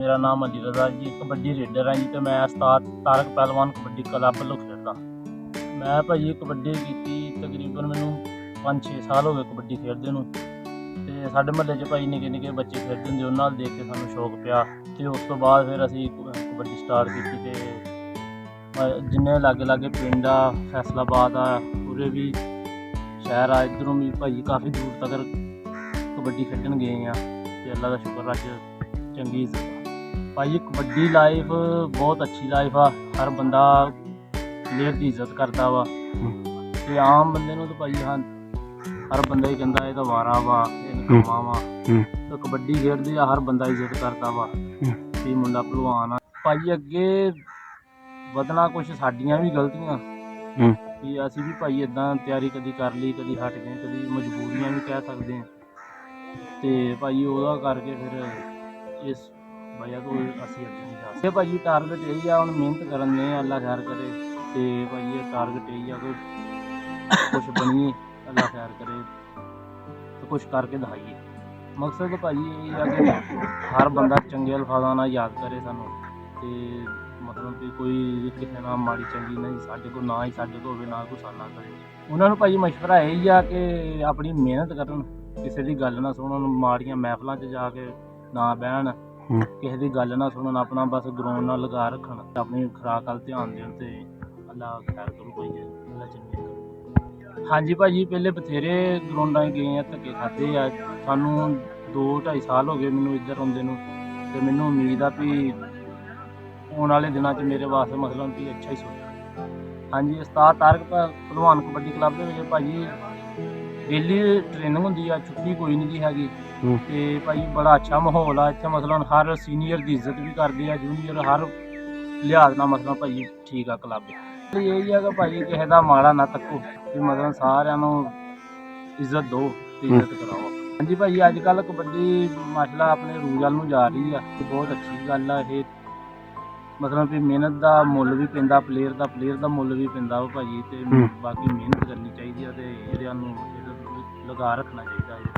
मेरा नाम अली रज़ा जी, कबड्डी रेडर है जी। तो मैं उस्ताद तारक पहलवान कबड्डी क्लब ਵੱਲੋਂ ਖੇਡਦਾ। ਮੈਂ ਭਾਜੀ ਕਬੱਡੀ ਕੀਤੀ ਤਕਰੀਬਨ ਮੈਨੂੰ 5-6 ਸਾਲ ਹੋ ਗਏ ਕਬੱਡੀ ਖੇਡਦੇ ਨੂੰ। ਤੇ ਸਾਡੇ ਮਹੱਲੇ 'ਚ ਭਾਈ ਨਿੱਕੇ ਨਿੱਕੇ ਬੱਚੇ ਖੇਡਦੇ ਹੁੰਦੇ, ਉਹਨਾਂ ਨਾਲ ਦੇਖ ਕੇ ਸਾਨੂੰ ਸ਼ੌਕ ਪਿਆ। ਤੇ ਉਸ ਤੋਂ ਬਾਅਦ ਫਿਰ ਅਸੀਂ ਕਬੱਡੀ ਸਟਾਰਟ ਕੀਤੀ। ਤੇ ਜਿੰਨੇ ਲਾਗੇ ਪਿੰਡ ਆ, ਫੈਸਲਾਬਾਦ ਆ, ਪੂਰੇ ਵੀ ਸ਼ਹਿਰ ਆ, ਇੱਧਰੋਂ ਵੀ ਭਾਈ ਕਾਫੀ ਦੂਰ ਤੱਕ ਕਬੱਡੀ ਖੇਡਣ ਗਏ ਆ। ਤੇ ਅੱਲਾ ਦਾ ਸ਼ੁਕਰ ਅੱਜ ਚੰਗੀ ਇੱਜ਼ਤ ਆ। ਭਾਈ ਕਬੱਡੀ ਲਾਈਫ ਬਹੁਤ ਅੱਛੀ ਲਾਈਫ ਆ। ਹਰ ਬੰਦਾ ਪਲੇਅਰ ਦੀ ਇੱਜ਼ਤ ਕਰਦਾ ਵਾ। ਤੇ ਆਮ ਬੰਦੇ ਨੂੰ ਤਾਂ ਭਾਈ ਹਰ ਬੰਦਾ ਹੀ ਕਹਿੰਦਾ ਇਹ ਤਾਂ ਵਾਰਾ ਵਾ, ਇਹ ਨਕਮਾ ਵਾ। ਤੇ ਕਬੱਡੀ ਖੇਡਦੇ ਆ, ਹਰ ਬੰਦਾ ਇੱਜ਼ਤ ਕਰਦਾ ਵਾ ਵੀ ਮੁੰਡਾ ਭਲਵਾਨ ਆ। ਭਾਈ ਅੱਗੇ ਵਧਣਾ ਕੁਛ ਸਾਡੀਆਂ ਵੀ ਗਲਤੀਆਂ ਵੀ ਅਸੀਂ ਵੀ ਭਾਈ ਇੱਦਾਂ ਤਿਆਰੀ ਕਦੀ ਕਰ ਲਈ, ਕਦੀ ਹਟ ਗਏ, ਕਦੀ ਮਜਬੂਰੀਆਂ ਵੀ ਕਹਿ ਸਕਦੇ ਹਾਂ। ਤੇ ਭਾਈ ਉਹਦਾ ਕਰਕੇ ਫਿਰ ਇਸ ਵਜ੍ਹਾ ਤੋਂ ਅਸੀਂ ਅੱਗੇ ਨਹੀਂ ਜਾ ਸਕਦੇ। ਭਾਜੀ ਟਾਰਗੇਟ ਇਹੀ ਆ, ਹੁਣ ਮਿਹਨਤ ਕਰਨ ਦੇ ਅੱਲਾ ਖੈਰ ਕਰੇ। ਤੇ ਭਾਜੀ ਇਹ ਟਾਰਗੇਟ ਇਹੀ ਆ ਕਿ ਕੁਛ ਬਣੀਏ, ਅੱਲਾ ਖੈਰ ਕਰੇ ਤੇ ਕੁਛ ਕਰਕੇ ਦਿਖਾਈਏ। ਮਕਸਦ ਭਾਜੀ ਇਹ ਆ ਕਿ ਹਰ ਬੰਦਾ ਚੰਗੇ ਅਲਫਾਜ਼ਾਂ ਨਾਲ ਯਾਦ ਕਰੇ ਸਾਨੂੰ। ਤੇ ਮਤਲਬ ਕਿ ਕੋਈ ਕਿਸੇ ਨਾਲ ਮਾੜੀ ਚੰਗੀ ਨਹੀਂ ਸਾਡੇ ਕੋਲ, ਨਾ ਹੀ ਸਾਡੇ ਕੋਲ ਹੋਵੇ, ਨਾ ਗੁੱਸਾ ਕਰੇ। ਉਹਨਾਂ ਨੂੰ ਭਾਜੀ ਮਸ਼ਵਰਾ ਇਹੀ ਆ ਕਿ ਆਪਣੀ ਮਿਹਨਤ ਕਰਨ, ਕਿਸੇ ਦੀ ਗੱਲ ਨਾ ਸੁਣਨ, ਮਾੜੀਆਂ ਮਹਿਫਲਾਂ 'ਚ ਜਾ ਕੇ ਨਾ ਬਹਿਣ, ਕਿਸੇ ਦੀ ਗੱਲ ਨਾ ਸੁਣਨ, ਆਪਣਾ ਬਸ ਗਰਾਊਂਡ ਨਾਲ ਲਗਾ ਰੱਖਣ, ਆਪਣੀ ਖੁਰਾਕ ਵੱਲ ਧਿਆਨ ਦੇਣ। ਤੇ ਅੱਲਾ ਖੈਰ ਕਰੂ ਭਾਈ, ਅੱਲਾ ਚੰਗੀ ਕਰੂ। ਹਾਂਜੀ ਭਾਜੀ ਪਹਿਲੇ ਬਥੇਰੇ ਗਰਾਊਂਡਾਂ 'ਚ ਗਏ ਆ, ਧੱਕੇ ਖਾਧੇ ਆ। ਸਾਨੂੰ 2-2.5 ਸਾਲ ਹੋ ਗਏ ਮੈਨੂੰ ਇੱਧਰ ਆਉਂਦੇ ਨੂੰ। ਤੇ ਮੈਨੂੰ ਉਮੀਦ ਆ ਵੀ ਆਉਣ ਵਾਲੇ ਦਿਨਾਂ 'ਚ ਮੇਰੇ ਵਾਸਤੇ ਮਤਲਬ ਵੀ ਅੱਛਾ ਹੀ ਸੋਚਾਂ। ਹਾਂਜੀ ਉਸਤਾਦ ਤਾਰਕ ਭਲਵਾਨ ਕਬੱਡੀ ਕਲੱਬ ਦੇ ਵਿੱਚ ਭਾਜੀ ਡੇਲੀ ਟ੍ਰੇਨਿੰਗ ਹੁੰਦੀ ਆ, ਛੁੱਟੀ ਕੋਈ ਨਹੀਂ ਜੀ ਹੈਗੀ। ਤੇ ਭਾਈ ਬੜਾ ਅੱਛਾ ਮਾਹੌਲ ਆ ਇੱਥੇ। ਮਸਲਨ ਹਰ ਸੀਨੀਅਰ ਦੀ ਇੱਜ਼ਤ ਵੀ ਕਰਦੇ ਆ, ਜੂਨੀਅਰ ਹਰ ਲਿਹਾਜ਼ ਨਾਲ ਮਸਲਨ ਭਾਈ ਠੀਕ ਆ ਕਲੱਬ। ਇਹੀ ਆ ਕਿ ਭਾਈ ਕਿਸੇ ਦਾ ਮਾੜਾ ਨਾ ਤੱਕੋ, ਵੀ ਮਤਲਬ ਸਾਰਿਆਂ ਨੂੰ ਇੱਜ਼ਤ ਦਿਓ ਤੇ ਇੱਜ਼ਤ ਕਰਾਓ। ਹਾਂਜੀ ਭਾਈ ਅੱਜ ਕੱਲ੍ਹ ਕਬੱਡੀ ਮਾਸ਼ਾਅੱਲਾ ਆਪਣੇ ਰੂਜ ਵੱਲ ਨੂੰ ਜਾ ਰਹੀ ਆ। ਬਹੁਤ ਅੱਛੀ ਗੱਲ ਆ ਇਹ। ਮਤਲਬ ਵੀ ਮਿਹਨਤ ਦਾ ਮੁੱਲ ਵੀ ਪੈਂਦਾ, ਪਲੇਅਰ ਦਾ ਮੁੱਲ ਵੀ ਪੈਂਦਾ ਵਾ ਭਾਜੀ। ਤੇ ਬਾਕੀ ਮਿਹਨਤ ਕਰਨੀ ਚਾਹੀਦੀ ਆ ਤੇ ਇਹਦੇ ਨੂੰ ਲਗਾ ਰੱਖਣਾ ਚਾਹੀਦਾ।